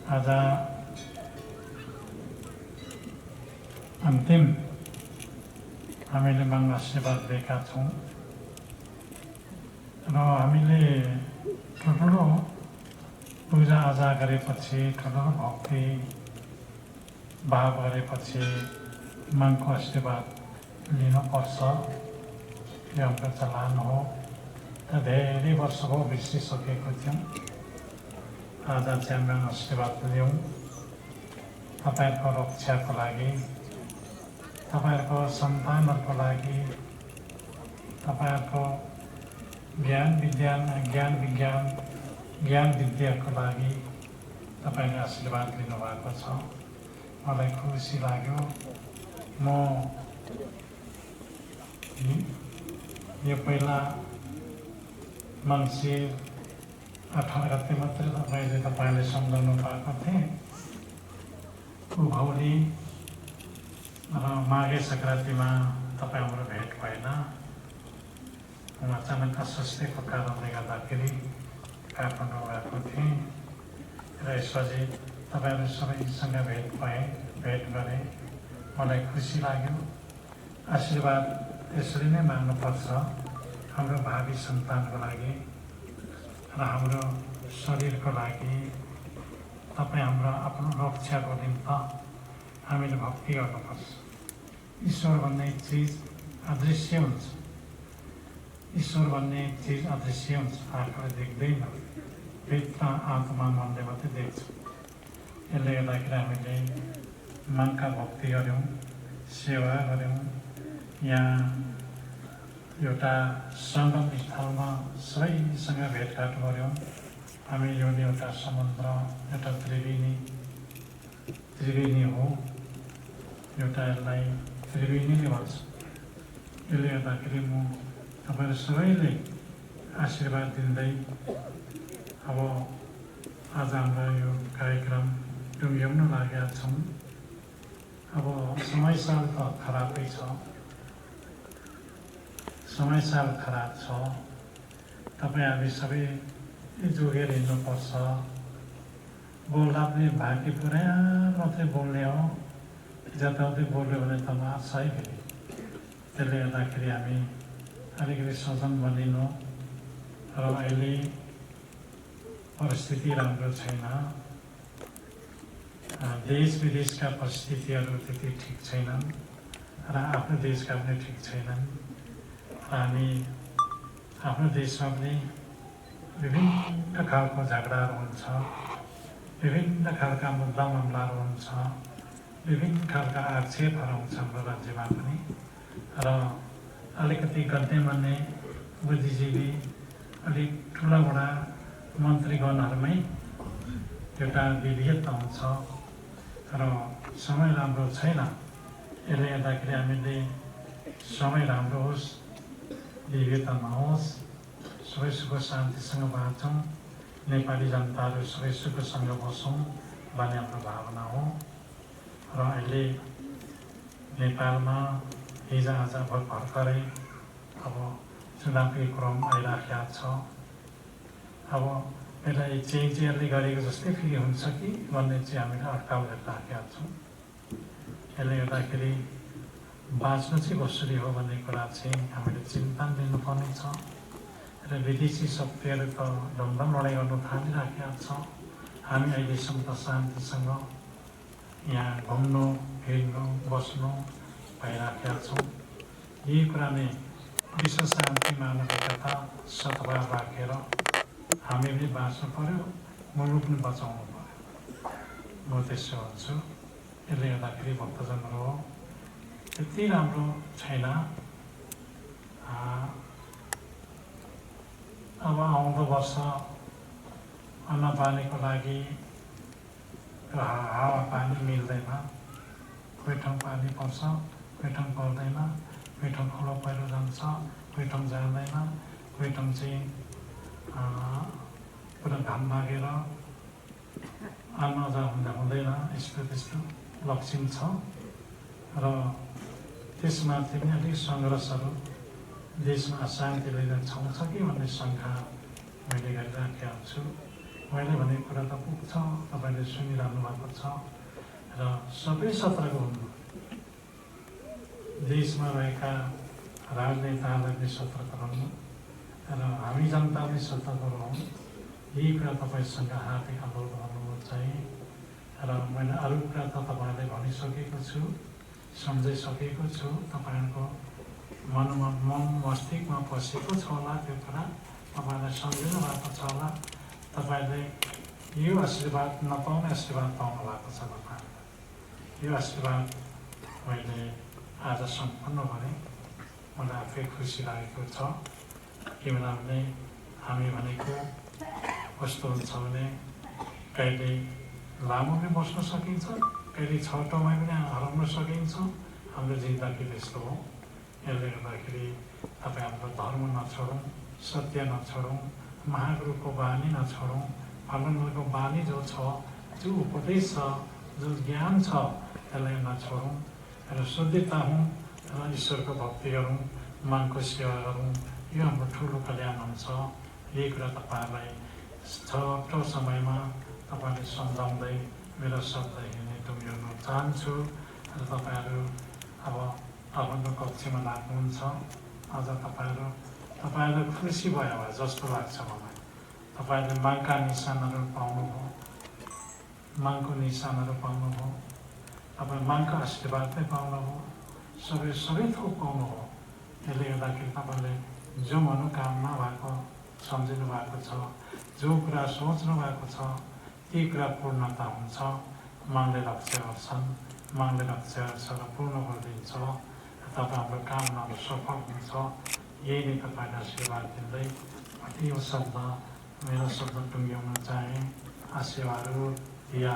आज अन्तिम हामीले माग आशीर्वाद दिएका छौँ र हामीले ठुलो पूजा आजा गरेपछि ठुलो भक्ति भाव गरेपछि मागको आशीर्वाद लिनुपर्छ। यो हाम्रो चलन हो। धेरै वर्ष हो बिर्सिसकेको थियौँ। आज चाहिँ हामी आशीर्वाद लियौँ। तपाईँहरूको रक्षाको लागि, तपाईँहरूको सन्तानहरूको लागि, तपाईँहरूको ज्ञान विद्याको लागि तपाईँले आशीर्वाद लिनुभएको छ। मलाई खुसी लाग्यो। म यो पहिला मङ्सिर 18 गते मात्रै मैले तपाईँले सम्झाउनु भएको थिएँ। उभौली र माघे सङ्क्रान्तिमा तपाईँ हाम्रो भेट भएन। अचानक स्वास्थ्यको कारणले गर्दाखेरि काठमाडौँ गएको थिएँ र यसपछि तपाईँहरू सबैसँग भेट गरेँ। मलाई खुसी लाग्यो। आशीर्वाद यसरी नै माग्नुपर्छ हाम्रो भावी सन्तानको लागि र हाम्रो शरीरको लागि। तपाईँ हाम्रो आफ्नो रक्षाको निम्ति हामीले भक्ति गर्नुपर्छ। ईश्वर भन्ने चिज अदृश्य हुन्छ। ईश्वर भन्ने चिज अदृश्य हुन्छ, आँखाले देख्दैन, भित्र आत्मा मनले मात्रै देख्छ। यसले गर्दाखेरि हामीले मनका भक्ति गऱ्यौँ, सेवा गऱ्यौँ। यहाँ एउटा सङ्गम स्थलमा सबैसँग भेटघाट गऱ्यौँ। हामी यो एउटा समुद्र, एउटा त्रिवेणी हो। एउटा यसलाई त्रिवेणीले भन्छ। यसले गर्दाखेरि म तपाईँहरू सबैले आशीर्वाद दिँदै अब आज हाम्रो यो कार्यक्रम टुङ्ग्याउन लागेका छौँ। अब समय साल त खराबै छ, समय साल खराब छ। तपाईँ हामी सबै जोगेर हिँड्नुपर्छ। बोल्दा पनि भाग्य पुरा मात्रै बोल्ने हो, जताउतै बोल्यो भने त मार्छ है फेरि। त्यसले गर्दाखेरि हामी अलिकति सजन बनिनु। र अहिले परिस्थिति राम्रो छैन। देश विदेशका परिस्थितिहरू त्यति ठिक छैनन् र आफ्नो देशका पनि ठिक छैनन्। हामी आफ्नो देशमा पनि विभिन्न खालको झगडाहरू हुन्छ, विभिन्न खालका मुद्दा मामलाहरू हुन्छ, विभिन्न खालका आक्षेपहरू हुन्छ हाम्रो राज्यमा पनि। र अलिकति गन्ने मान्ने बुद्धिजीवी अलिक ठुलाबडा मन्त्रीगणहरूमै एउटा विभेद हुन्छ र समय राम्रो छैन। यसले गर्दाखेरि हामीले समय राम्रो होस्, विभेद नहोस्, सबै सुख शान्तिसँग बाँचौँ, नेपाली जनताहरू सबै सुखसँग बसौँ भन्ने हाम्रो भावना हो। र अहिले नेपालमा हिजोआज भर्खरै अब चुनावकै क्रम आइराखेको छ। अब यसलाई चेन्जले गरेको जस्तै फेरि हुन्छ कि भन्ने चाहिँ हामीले अड्काउ गरिराखेका छौँ। यसले गर्दाखेरि बाँच्नु चाहिँ कसरी हो भन्ने कुरा चाहिँ हामीले चिन्ता लिनुपर्ने छ। र विदेशी शक्तिहरू त ढुमढुम लडाइँ गर्नु थालिराखेका छ। हामी अहिलेसम्म त शान्तिसँग यहाँ घुम्नु, हिँड्नु, बस्नु भइराखेका छौँ। यही कुरा नै विश्व शान्ति मानविकता सद्भाव राखेर हामी पनि बाँच्नु पऱ्यो, मुलुक पनि बचाउनु पऱ्यो। म त्यसो भन्छु। यसले गर्दाखेरि भक्तजनहरू हो त्यति राम्रो छैन। अब आउँदो वर्ष अन्नबालीको लागि हावापानी मिल्दैन। कोही ठाउँ पानी पर्छ, कोही ठाउँ पर्दैन, कोही ठाउँ ठुलो पहिरो जान्छ, कोही ठाउँ जाँदैन, कोही ठाउँ चाहिँ पुरा घाम लागेर अन्न हुँदैन। यस्तो लक्षण छ। र त्यसमाथि पनि अलिक सङ्घर्षहरू देशमा अशान्तिले छाउँछ कि भन्ने शङ्का मैले गरिराखेको छु। मैले भनेको कुरा त पुग्छ, तपाईँले सुनिरहनु भएको छ र सबै सतर्क हुनु, देशमा रहेका राजनेताहरूलाई पनि सतर्क रहनु र हामी जनता पनि सतर्क रहौँ। यही कुरा तपाईँसँग हार्दिक अनुरोध गर्नु चाहिँ र मैले अरू कुरा त तपाईँलाई भनिसकेको छु, सम्झाइसकेको छु। तपाईँहरूको मन मस्तिष्कमा पसेको छ होला त्यो कुरा, तपाईँलाई सम्झिनु भएको छ होला। तपाईँले यो आशीर्वाद नपाउने आशीर्वाद पाउनु भएको छ तपाईँहरूले। यो आशीर्वाद मैले आज सम्पन्न गरेँ, मलाई आफै खुसी लागेको छ। किनभने हामी भनेको कस्तो हुन्छ भने कहिले लामो पनि बस्न सकिन्छ, कहिले छोटोमा पनि हराउन सकिन्छ। हाम्रो जिन्दगी त्यस्तो हो। यसले गर्दाखेरि तपाईँ हाम्रो धर्म नछोडौँ, सत्य नछोडौँ, महागुरुको बानी नछोडौँ, भगवान्को बानी जो छ, जो उपदेश छ, जो ज्ञान छ, त्यसलाई नछोडौँ र शुद्धता हौँ र ईश्वरको भक्ति गरौँ, मानको सेवा गरौँ। यो हाम्रो ठुलो कल्याण हुन्छ। यही कुरा तपाईँहरूलाई छोटो समयमा तपाईँले सम्झाउँदै मेरो शब्द हिँड्ने टुङ्ग्याउन चाहन्छु र तपाईँहरू अब आफ्नो कक्षमा लाग्नुहुन्छ। अझ तपाईँहरू खुसी भयो होला जस्तो लाग्छ मलाई। तपाईँहरूले मागका निशानहरू पाउनुभयो, मागको निशानहरू पाउनुभयो, तपाईँ मागको आशीर्वाद नै पाउनुभयो, सबै थोक पाउनुभयो। यसले गर्दाखेरि तपाईँले जो मनोकामना भएको सम्झिनु भएको छ, जो कुरा सोच्नु भएको छ, ती कुरा पूर्णता हुन्छ। मागले लक्ष्य गर्छन्, मागले लक्ष्य गर्छ र पूर्ण गरिदिन्छ। तपाईँ हाम्रो कामनाहरू सफल हुन्छ। यही नै तपाईँले आशीर्वाद दिँदै यो शब्द, मेरो शब्द टुङ्ग्याउन चाहे। आशीर्वादहरू दिया